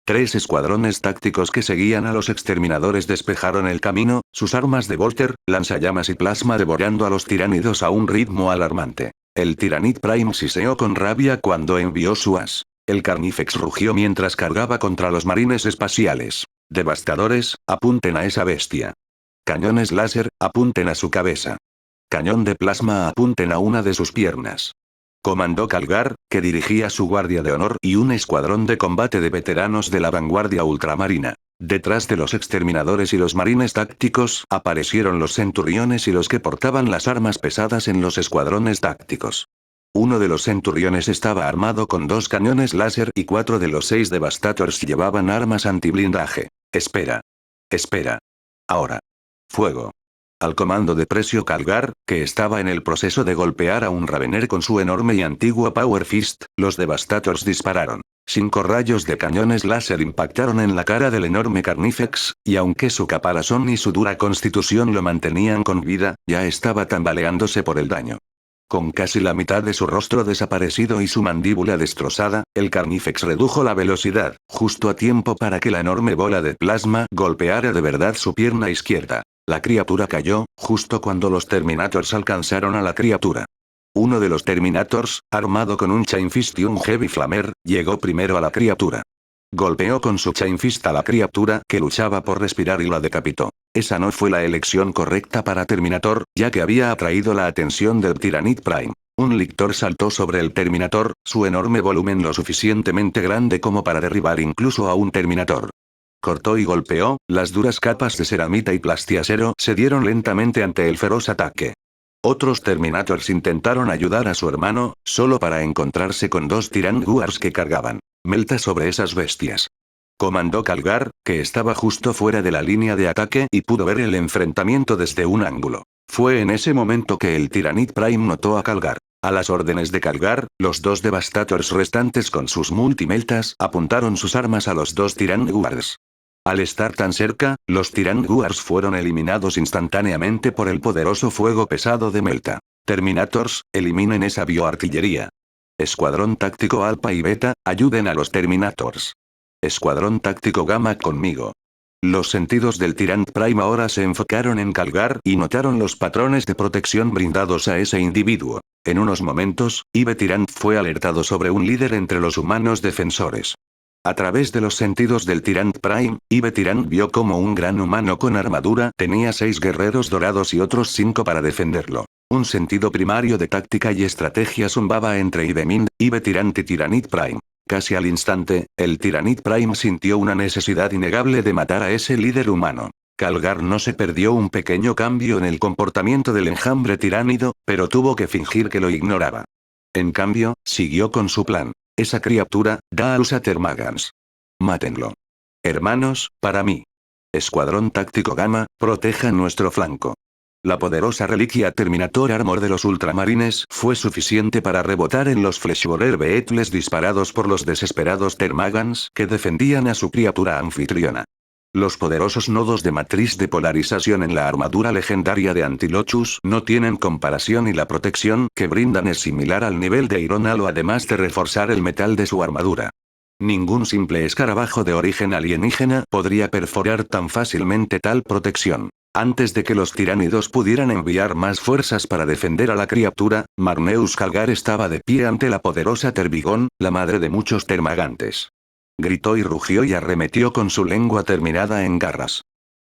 3 escuadrones tácticos que seguían a los exterminadores despejaron el camino, sus armas de Volter, lanzallamas y plasma devorando a los tiránidos a un ritmo alarmante. El Tiranid Prime siseó con rabia cuando envió su as. El Carnifex rugió mientras cargaba contra los marines espaciales. Devastadores, apunten a esa bestia. Cañones láser, apunten a su cabeza. Cañón de plasma, apunten a una de sus piernas. Comandó Calgar, que dirigía su guardia de honor y un escuadrón de combate de veteranos de la vanguardia ultramarina. Detrás de los exterminadores y los marines tácticos aparecieron los centuriones y los que portaban las armas pesadas en los escuadrones tácticos. Uno de los centuriones estaba armado con 2 cañones láser y 4 de los 6 Devastators llevaban armas antiblindaje. Espera. Espera. Ahora. Fuego. Al comando de Precio Calgar, que estaba en el proceso de golpear a un Ravener con su enorme y antigua Power Fist, los Devastators dispararon. 5 rayos de cañones láser impactaron en la cara del enorme Carnifex, y aunque su caparazón y su dura constitución lo mantenían con vida, ya estaba tambaleándose por el daño. Con casi la mitad de su rostro desaparecido y su mandíbula destrozada, el Carnifex redujo la velocidad, justo a tiempo para que la enorme bola de plasma golpeara de verdad su pierna izquierda. La criatura cayó, justo cuando los Terminators alcanzaron a la criatura. Uno de los Terminators, armado con un Chain Fist y un Heavy Flamer, llegó primero a la criatura. Golpeó con su Chain Fist a la criatura que luchaba por respirar y la decapitó. Esa no fue la elección correcta para Terminator, ya que había atraído la atención del Tiranid Prime. Un lictor saltó sobre el Terminator, su enorme volumen lo suficientemente grande como para derribar incluso a un Terminator. Cortó y golpeó, las duras capas de ceramita y plastiacero se dieron lentamente ante el feroz ataque. Otros Terminators intentaron ayudar a su hermano, solo para encontrarse con 2 Tyranguars que cargaban melta sobre esas bestias. Comandó Calgar, que estaba justo fuera de la línea de ataque y pudo ver el enfrentamiento desde un ángulo. Fue en ese momento que el Tiranid Prime notó a Calgar. A las órdenes de Calgar, los 2 Devastators restantes con sus multimeltas apuntaron sus armas a los 2 Tyranguars. Al estar tan cerca, los Tyranguars fueron eliminados instantáneamente por el poderoso fuego pesado de Melta. Terminators, eliminen esa bioartillería. Escuadrón táctico Alpha y Beta, ayuden a los Terminators. Escuadrón táctico Gamma conmigo. Los sentidos del Tyrant Prime ahora se enfocaron en Calgar y notaron los patrones de protección brindados a ese individuo. En unos momentos, Ive Tyrant fue alertado sobre un líder entre los humanos defensores. A través de los sentidos del Tyrant Prime, Ive Tyrant vio como un gran humano con armadura tenía 6 guerreros dorados y otros 5 para defenderlo. Un sentido primario de táctica y estrategia zumbaba entre Ive Tyrant y Tiranid Prime. Casi al instante, el Tiranid Prime sintió una necesidad innegable de matar a ese líder humano. Calgar no se perdió un pequeño cambio en el comportamiento del enjambre tiránido, pero tuvo que fingir que lo ignoraba. En cambio, siguió con su plan. Esa criatura, da a luz a Termagants. Mátenlo. Hermanos, para mí. Escuadrón táctico Gamma, proteja nuestro flanco. La poderosa reliquia Terminator Armor de los Ultramarines fue suficiente para rebotar en los Fleshborer Beetles disparados por los desesperados Termagants que defendían a su criatura anfitriona. Los poderosos nodos de matriz de polarización en la armadura legendaria de Antilochus no tienen comparación y la protección que brindan es similar al nivel de Iron Halo además de reforzar el metal de su armadura. Ningún simple escarabajo de origen alienígena podría perforar tan fácilmente tal protección. Antes de que los tiránidos pudieran enviar más fuerzas para defender a la criatura, Marneus Calgar estaba de pie ante la poderosa Termigón, la madre de muchos termagantes. Gritó y rugió y arremetió con su lengua terminada en garras.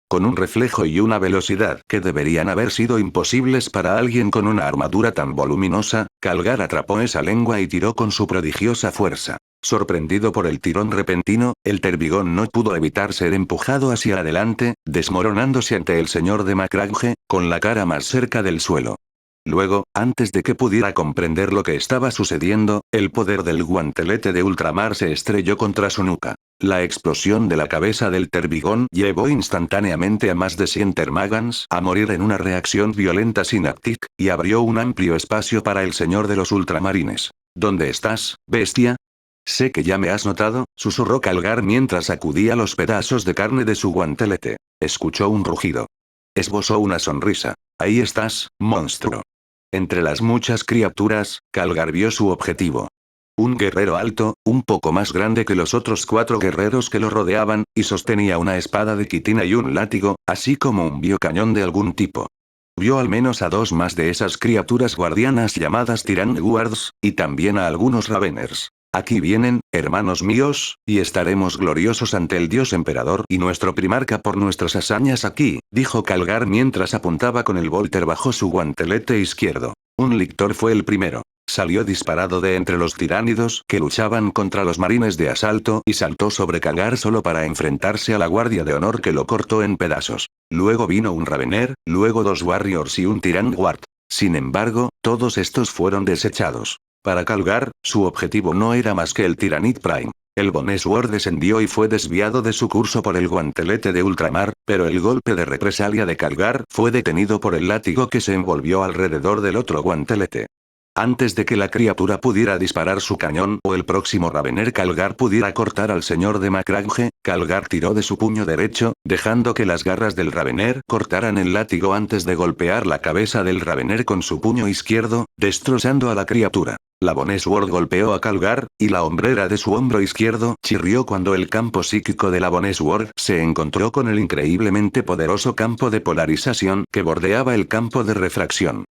Con un reflejo y una velocidad que deberían haber sido imposibles para alguien con una armadura tan voluminosa, Calgar atrapó esa lengua y tiró con su prodigiosa fuerza. Sorprendido por el tirón repentino, el Termigón no pudo evitar ser empujado hacia adelante, desmoronándose ante el señor de Macragge, con la cara más cerca del suelo. Luego, antes de que pudiera comprender lo que estaba sucediendo, el poder del guantelete de ultramar se estrelló contra su nuca. La explosión de la cabeza del Termigón llevó instantáneamente a más de 100 Termagants a morir en una reacción violenta Synaptic, y abrió un amplio espacio para el señor de los ultramarines. ¿Dónde estás, bestia? Sé que ya me has notado, susurró Calgar mientras sacudía los pedazos de carne de su guantelete. Escuchó un rugido. Esbozó una sonrisa. Ahí estás, monstruo. Entre las muchas criaturas, Calgar vio su objetivo. Un guerrero alto, un poco más grande que los otros 4 guerreros que lo rodeaban, y sostenía una espada de quitina y un látigo, así como un biocañón de algún tipo. Vio al menos a 2 más de esas criaturas guardianas llamadas Tyrant Guards, y también a algunos Raveners. Aquí vienen, hermanos míos, y estaremos gloriosos ante el dios emperador y nuestro primarca por nuestras hazañas aquí, dijo Calgar mientras apuntaba con el Volter bajo su guantelete izquierdo. Un lictor fue el primero. Salió disparado de entre los tiránidos que luchaban contra los marines de asalto y saltó sobre Calgar solo para enfrentarse a la guardia de honor que lo cortó en pedazos. Luego vino un Ravener, luego 2 Warriors y un Tyrant Guard. Sin embargo, todos estos fueron desechados. Para Calgar, su objetivo no era más que el Tyranid Prime. El Bone Sword descendió y fue desviado de su curso por el guantelete de ultramar, pero el golpe de represalia de Calgar fue detenido por el látigo que se envolvió alrededor del otro guantelete. Antes de que la criatura pudiera disparar su cañón o el próximo Ravener Calgar pudiera cortar al señor de Macragge, Calgar tiró de su puño derecho, dejando que las garras del Ravener cortaran el látigo antes de golpear la cabeza del Ravener con su puño izquierdo, destrozando a la criatura. La Bone Sword golpeó a Calgar, y la hombrera de su hombro izquierdo chirrió cuando el campo psíquico de la Bone Sword se encontró con el increíblemente poderoso campo de polarización que bordeaba el campo de refracción.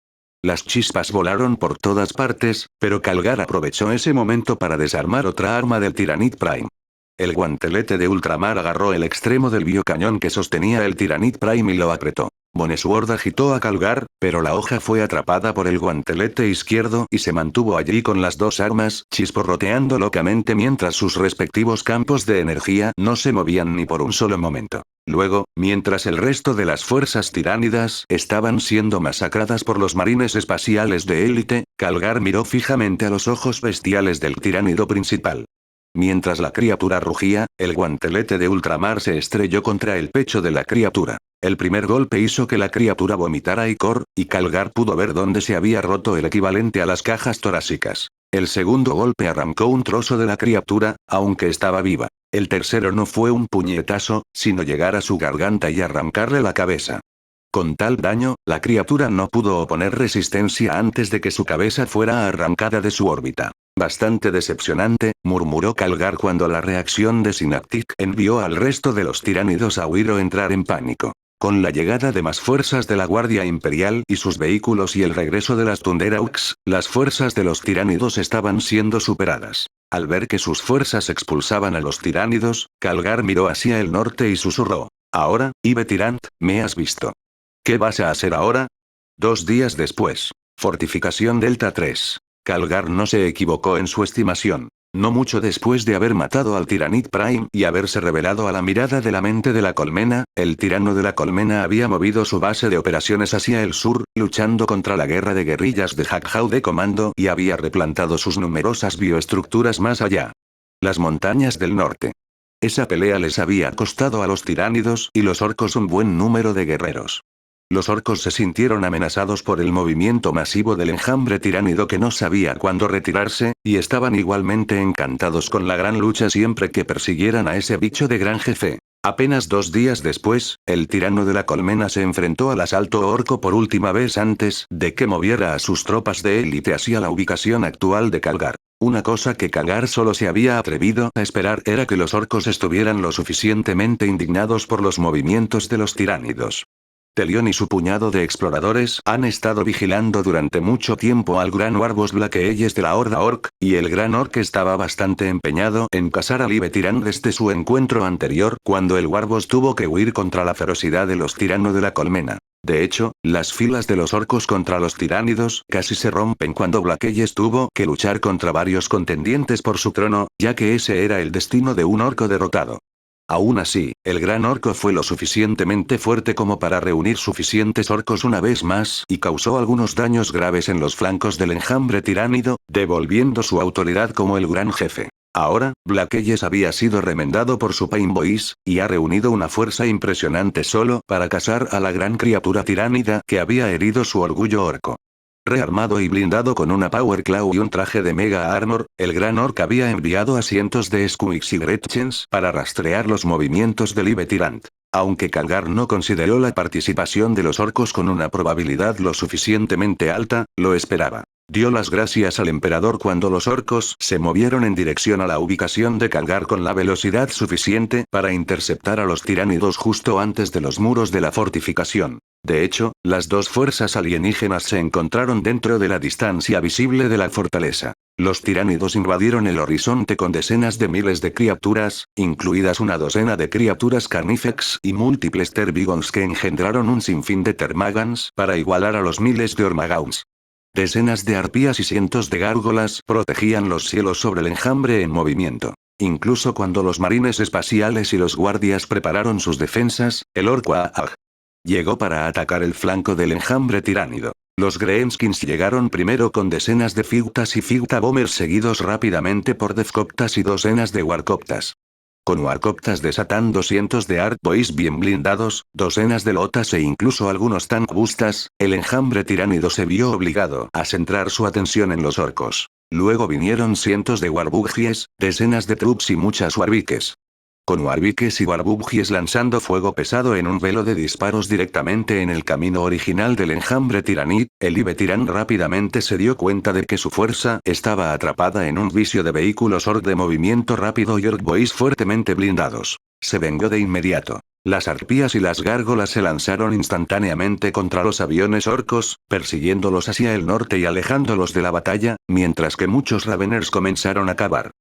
Las chispas volaron por todas partes, pero Calgar aprovechó ese momento para desarmar otra arma del Tyranid Prime. El guantelete de ultramar agarró el extremo del biocañón que sostenía el Tyranid Prime y lo apretó. Bone Sword agitó a Calgar, pero la hoja fue atrapada por el guantelete izquierdo y se mantuvo allí con las 2 armas chisporroteando locamente mientras sus respectivos campos de energía no se movían ni por un solo momento. Luego, mientras el resto de las fuerzas tiránidas estaban siendo masacradas por los marines espaciales de élite, Calgar miró fijamente a los ojos bestiales del tiránido principal. Mientras la criatura rugía, el guantelete de ultramar se estrelló contra el pecho de la criatura. El primer golpe hizo que la criatura vomitara icor, y Calgar pudo ver dónde se había roto el equivalente a las cajas torácicas. El segundo golpe arrancó un trozo de la criatura, aunque estaba viva. El tercero no fue un puñetazo, sino llegar a su garganta y arrancarle la cabeza. Con tal daño, la criatura no pudo oponer resistencia antes de que su cabeza fuera arrancada de su órbita. Bastante decepcionante, murmuró Calgar cuando la reacción de Synaptic envió al resto de los tiránidos a huir o entrar en pánico. Con la llegada de más fuerzas de la Guardia Imperial y sus vehículos y el regreso de las Thunderhawks, las fuerzas de los tiránidos estaban siendo superadas. Al ver que sus fuerzas expulsaban a los tiránidos, Calgar miró hacia el norte y susurró. Ahora, Ive Tyrant, ¿me has visto? ¿Qué vas a hacer ahora? 2 días después. Fortificación Delta 3. Calgar no se equivocó en su estimación. No mucho después de haber matado al Tiranid Prime y haberse revelado a la mirada de la mente de la colmena, el tirano de la colmena había movido su base de operaciones hacia el sur, luchando contra la guerra de guerrillas de Hackhaw de Comando y había replantado sus numerosas bioestructuras más allá. Las montañas del norte. Esa pelea les había costado a los tiránidos y los orcos un buen número de guerreros. Los orcos se sintieron amenazados por el movimiento masivo del enjambre tiránido que no sabía cuándo retirarse, y estaban igualmente encantados con la gran lucha siempre que persiguieran a ese bicho de gran jefe. Apenas 2 días después, el tirano de la colmena se enfrentó al asalto orco por última vez antes de que moviera a sus tropas de élite hacia la ubicación actual de Calgar. Una cosa que Calgar solo se había atrevido a esperar era que los orcos estuvieran lo suficientemente indignados por los movimientos de los tiránidos. Telión y su puñado de exploradores han estado vigilando durante mucho tiempo al gran Warboss Blackeyes de la Horda Orc, y el gran Orc estaba bastante empeñado en cazar al Ibe-Tirán desde su encuentro anterior cuando el Warboss tuvo que huir contra la ferocidad de los tiranos de la colmena. De hecho, las filas de los orcos contra los tiránidos casi se rompen cuando Blackeyes tuvo que luchar contra varios contendientes por su trono, ya que ese era el destino de un orco derrotado. Aún así, el gran orco fue lo suficientemente fuerte como para reunir suficientes orcos una vez más y causó algunos daños graves en los flancos del enjambre tiránido, devolviendo su autoridad como el gran jefe. Ahora, Blackeyes había sido remendado por su Pain Boys, y ha reunido una fuerza impresionante solo para cazar a la gran criatura tiránida que había herido su orgullo orco. Rearmado y blindado con una Power Claw y un traje de Mega Armor, el Gran Orc había enviado a cientos de Squeaks y Gretchens para rastrear los movimientos del Ibe-Tirant. Aunque Calgar no consideró la participación de los orcos con una probabilidad lo suficientemente alta, lo esperaba. Dio las gracias al emperador cuando los orcos se movieron en dirección a la ubicación de Calgar con la velocidad suficiente para interceptar a los tiránidos justo antes de los muros de la fortificación. De hecho, las dos fuerzas alienígenas se encontraron dentro de la distancia visible de la fortaleza. Los tiránidos invadieron el horizonte con decenas de miles de criaturas, incluidas una docena de criaturas carnífex y múltiples termigons que engendraron un sinfín de termagants para igualar a los miles de ormagauns. Decenas de arpías y cientos de gárgolas protegían los cielos sobre el enjambre en movimiento. Incluso cuando los marines espaciales y los guardias prepararon sus defensas, el orco Aag llegó para atacar el flanco del enjambre tiránido. Los Greenskins llegaron primero con decenas de Fightas y Fighta Bombers seguidos rápidamente por Defcoptas y docenas de Warcoptas. Con Warcoptas desatando cientos de Arc Boys bien blindados, docenas de Lotas e incluso algunos Tank Bustas, el enjambre tiránido se vio obligado a centrar su atención en los orcos. Luego vinieron cientos de Warbugies, decenas de Troops y muchas Warvikes. Con Warvikes y Warbugies lanzando fuego pesado en un velo de disparos directamente en el camino original del enjambre tiraní, el Ibe-Tirán rápidamente se dio cuenta de que su fuerza estaba atrapada en un vicio de vehículos orc de movimiento rápido y orc boys fuertemente blindados. Se vengó de inmediato. Las arpías y las gárgolas se lanzaron instantáneamente contra los aviones orcos, persiguiéndolos hacia el norte y alejándolos de la batalla, mientras que muchos Raveners comenzaron a cavar.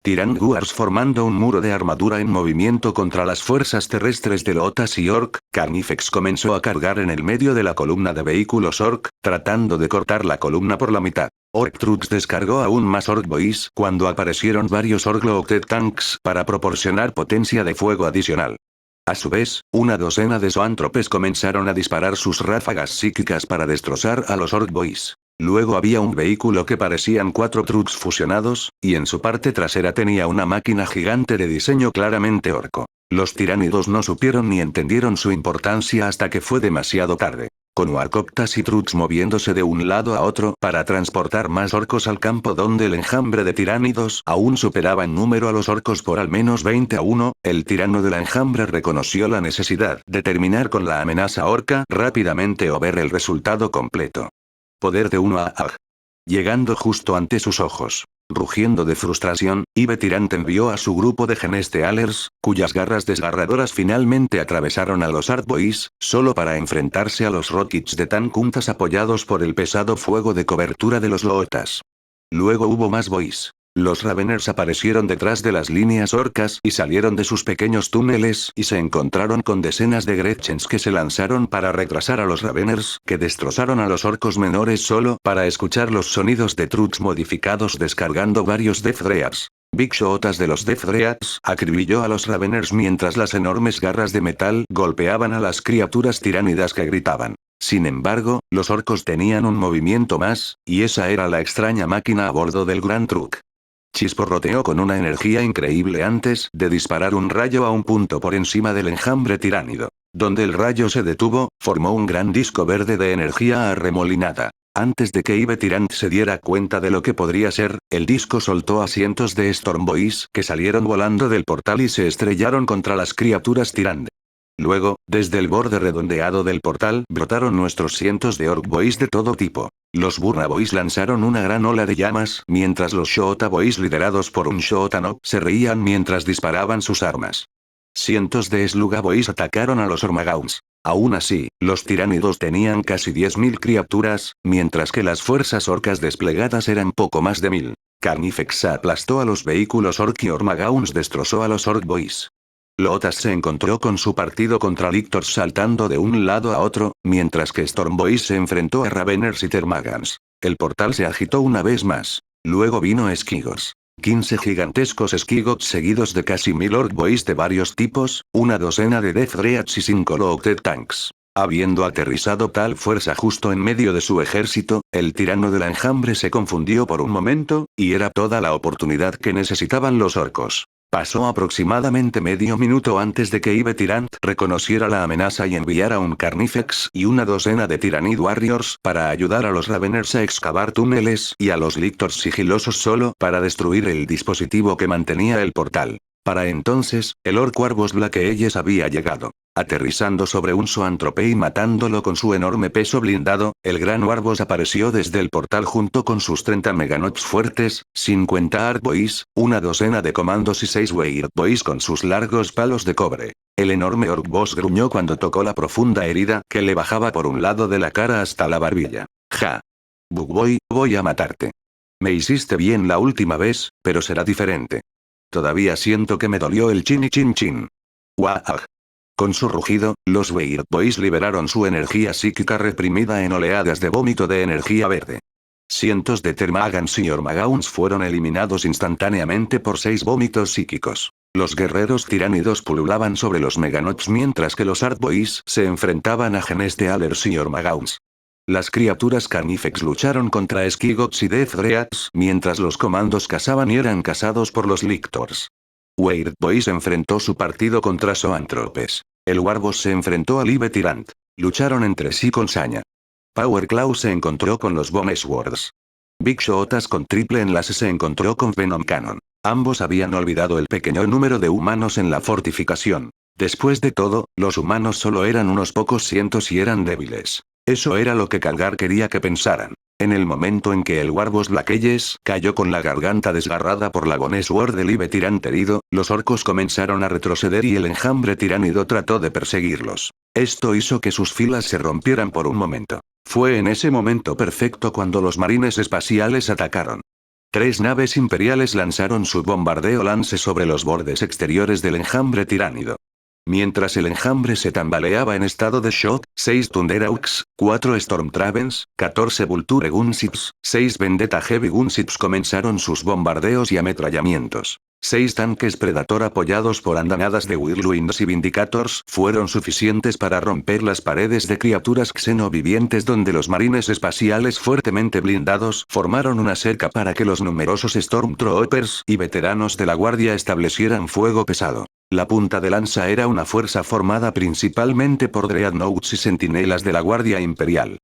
Tyrant Guards formando un muro de armadura en movimiento contra las fuerzas terrestres de Lotas y Orc, Carnifex comenzó a cargar en el medio de la columna de vehículos Orc, tratando de cortar la columna por la mitad. Orc Troops descargó aún más Orc Boys cuando aparecieron varios Orc Locked Tanks para proporcionar potencia de fuego adicional. A su vez, una docena de zoántropes comenzaron a disparar sus ráfagas psíquicas para destrozar a los Orc Boys. Luego había un vehículo que parecían 4 trucks fusionados, y en su parte trasera tenía una máquina gigante de diseño claramente orco. Los tiránidos no supieron ni entendieron su importancia hasta que fue demasiado tarde. Con Warcoptas y trucks moviéndose de un lado a otro para transportar más orcos al campo donde el enjambre de tiránidos aún superaba en número a los orcos por al menos 20-1, el tirano del enjambre reconoció la necesidad de terminar con la amenaza orca rápidamente o ver el resultado completo. Poder de uno a Aag. Llegando justo ante sus ojos. Rugiendo de frustración, Ibe-Tirant envió a su grupo de Genestealers, cuyas garras desgarradoras finalmente atravesaron a los Arc Boys, solo para enfrentarse a los Rockets de Tankuntas apoyados por el pesado fuego de cobertura de los Lootas. Luego hubo más Boys. Los Raveners aparecieron detrás de las líneas orcas y salieron de sus pequeños túneles y se encontraron con decenas de Gretchens que se lanzaron para retrasar a los Raveners, que destrozaron a los orcos menores solo para escuchar los sonidos de trucks modificados descargando varios Death Drears. Big Shotas de los Death Dreads acribilló a los Raveners mientras las enormes garras de metal golpeaban a las criaturas tiránidas que gritaban. Sin embargo, los orcos tenían un movimiento más, y esa era la extraña máquina a bordo del Grand Truk. Chisporroteó con una energía increíble antes de disparar un rayo a un punto por encima del enjambre tiránido. Donde el rayo se detuvo, formó un gran disco verde de energía arremolinada. Antes de que Ive Tyrant se diera cuenta de lo que podría ser, el disco soltó a cientos de Stormboys que salieron volando del portal y se estrellaron contra las criaturas Tyrant. Luego, desde el borde redondeado del portal brotaron nuestros cientos de Orc Boys de todo tipo. Los Burna Boys lanzaron una gran ola de llamas, mientras los Shota Boys liderados por un Shotanok se reían mientras disparaban sus armas. Cientos de Sluga Boys atacaron a los Ormagauns. Aún así, los tiránidos tenían casi 10.000 criaturas, mientras que las fuerzas orcas desplegadas eran poco más de 1.000. Carnifex aplastó a los vehículos Orc y Ormagauns destrozó a los Orc Boys. Lothas se encontró con su partido contra Lictors saltando de un lado a otro, mientras que Stormboys se enfrentó a Raveners y Termagants. El portal se agitó una vez más. Luego vino Esquigos. 15 gigantescos Esquigots seguidos de casi 1.000 Orc Boys de varios tipos, una docena de Death Dreads y 5 Locked Tanks. Habiendo aterrizado tal fuerza justo en medio de su ejército, el tirano del enjambre se confundió por un momento, y era toda la oportunidad que necesitaban los orcos. Pasó aproximadamente medio minuto antes de que Ive Tyrant reconociera la amenaza y enviara un Carnifex y una docena de Tyrannid Warriors para ayudar a los Raveners a excavar túneles y a los Lictors sigilosos solo para destruir el dispositivo que mantenía el portal. Para entonces, el Orc Warboss Blackeyes había llegado. Aterrizando sobre un Zoanthrope y matándolo con su enorme peso blindado, el gran Warboss apareció desde el portal junto con sus 30 Meganots fuertes, 50 Arc Boys, una docena de comandos y 6 Weird Boys con sus largos palos de cobre. El enorme Orc Boss gruñó cuando tocó la profunda herida que le bajaba por un lado de la cara hasta la barbilla. Ja. Bugboy, voy a matarte. Me hiciste bien la última vez, pero será diferente. Todavía siento que me dolió el chin y chin chin. ¡Wah! Con su rugido, los Weird Boys liberaron su energía psíquica reprimida en oleadas de vómito de energía verde. Cientos de Termagants y Ormagauns fueron eliminados instantáneamente por 6 vómitos psíquicos. Los guerreros tiránidos pululaban sobre los Meganots mientras que los Art Boys se enfrentaban a Genestealers y Ormagauns. Las criaturas Carnifex lucharon contra Esquigots y Death Dreads mientras los comandos cazaban y eran cazados por los Lictors. Weird Boys enfrentó su partido contra Zoanthropes. El Warboss se enfrentó a Ive Tyrant. Lucharon entre sí con saña. Power Claw se encontró con los Bone Swords. Big Shotas con triple enlace se encontró con Venom Cannon. Ambos habían olvidado el pequeño número de humanos en la fortificación. Después de todo, los humanos solo eran unos pocos cientos y eran débiles. Eso era lo que Calgar quería que pensaran. En el momento en que el Warboss Blackeyes cayó con la garganta desgarrada por la Bone Sword del Ive Tyrant herido, los orcos comenzaron a retroceder y el enjambre tiránido trató de perseguirlos. Esto hizo que sus filas se rompieran por un momento. Fue en ese momento perfecto cuando los marines espaciales atacaron. 3 naves imperiales lanzaron su bombardeo lance sobre los bordes exteriores del enjambre tiránido. Mientras el enjambre se tambaleaba en estado de shock, 6 Thunderhawks, 4 Stormtravens, 14 Vulture Gunships, 6 Vendetta Heavy Gunships comenzaron sus bombardeos y ametrallamientos. 6 tanques Predator apoyados por andanadas de Whirlwinds y Vindicators fueron suficientes para romper las paredes de criaturas xenovivientes donde los marines espaciales fuertemente blindados formaron una cerca para que los numerosos Stormtroopers y veteranos de la guardia establecieran fuego pesado. La punta de lanza era una fuerza formada principalmente por Dreadnoughts y sentinelas de la Guardia Imperial.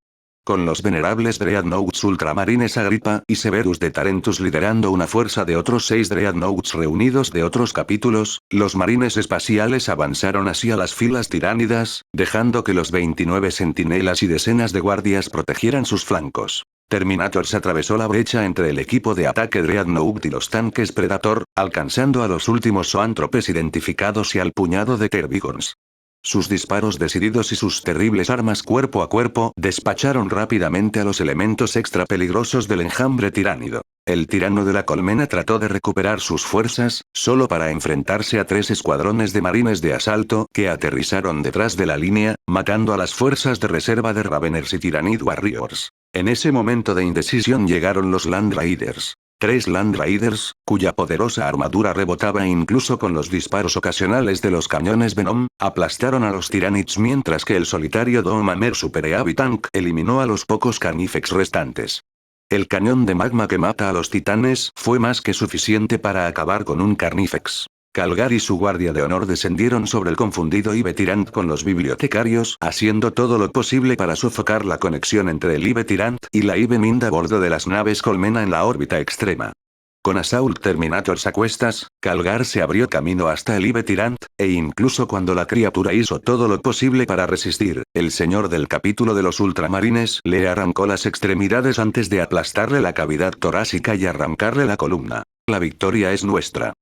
Con los venerables Dreadnoughts ultramarines Agrippa y Severus de Tarentus liderando una fuerza de otros 6 Dreadnoughts reunidos de otros capítulos, los marines espaciales avanzaron hacia las filas tiránidas, dejando que los 29 sentinelas y decenas de guardias protegieran sus flancos. Terminators atravesó la brecha entre el equipo de ataque Dreadnought y los tanques Predator, alcanzando a los últimos Zoanthropes identificados y al puñado de Termagants. Sus disparos decididos y sus terribles armas cuerpo a cuerpo despacharon rápidamente a los elementos extra peligrosos del enjambre tiránido. El tirano de la colmena trató de recuperar sus fuerzas, solo para enfrentarse a 3 escuadrones de marines de asalto que aterrizaron detrás de la línea, matando a las fuerzas de reserva de Raveners y Tyrannid Warriors. En ese momento de indecisión llegaron los Land Raiders. 3 Land Raiders, cuya poderosa armadura rebotaba incluso con los disparos ocasionales de los cañones Venom, aplastaron a los Tyranids mientras que el solitario Doomhammer Super Heavy Tank eliminó a los pocos Carnifex restantes. El cañón de magma que mata a los titanes fue más que suficiente para acabar con un Carnifex. Calgar y su guardia de honor descendieron sobre el confundido Ive Tyrant con los bibliotecarios, haciendo todo lo posible para sofocar la conexión entre el Ive Tyrant y la Ive Mind a bordo de las naves Colmena en la órbita extrema. Con Assault Terminators a cuestas, Calgar se abrió camino hasta el Ive Tyrant, e incluso cuando la criatura hizo todo lo posible para resistir, el señor del capítulo de los ultramarines le arrancó las extremidades antes de aplastarle la cavidad torácica y arrancarle la columna. La victoria es nuestra.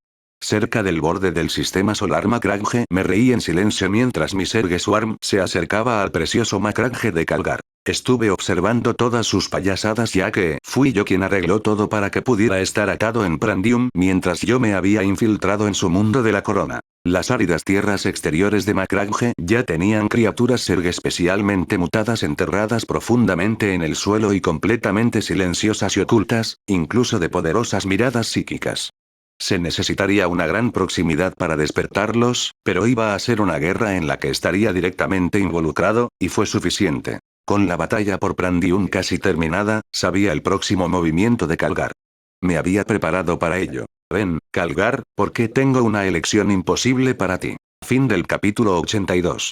Cerca del borde del sistema solar Macragge me reí en silencio mientras mi Serge Swarm se acercaba al precioso Macragge de Calgar. Estuve observando todas sus payasadas ya que fui yo quien arregló todo para que pudiera estar atado en Prandium mientras yo me había infiltrado en su mundo de la corona. Las áridas tierras exteriores de Macragge ya tenían criaturas Serge especialmente mutadas enterradas profundamente en el suelo y completamente silenciosas y ocultas, incluso de poderosas miradas psíquicas. Se necesitaría una gran proximidad para despertarlos, pero iba a ser una guerra en la que estaría directamente involucrado, y fue suficiente. Con la batalla por Prandium casi terminada, sabía el próximo movimiento de Calgar. Me había preparado para ello. Ven, Calgar, porque tengo una elección imposible para ti. Fin del capítulo 82.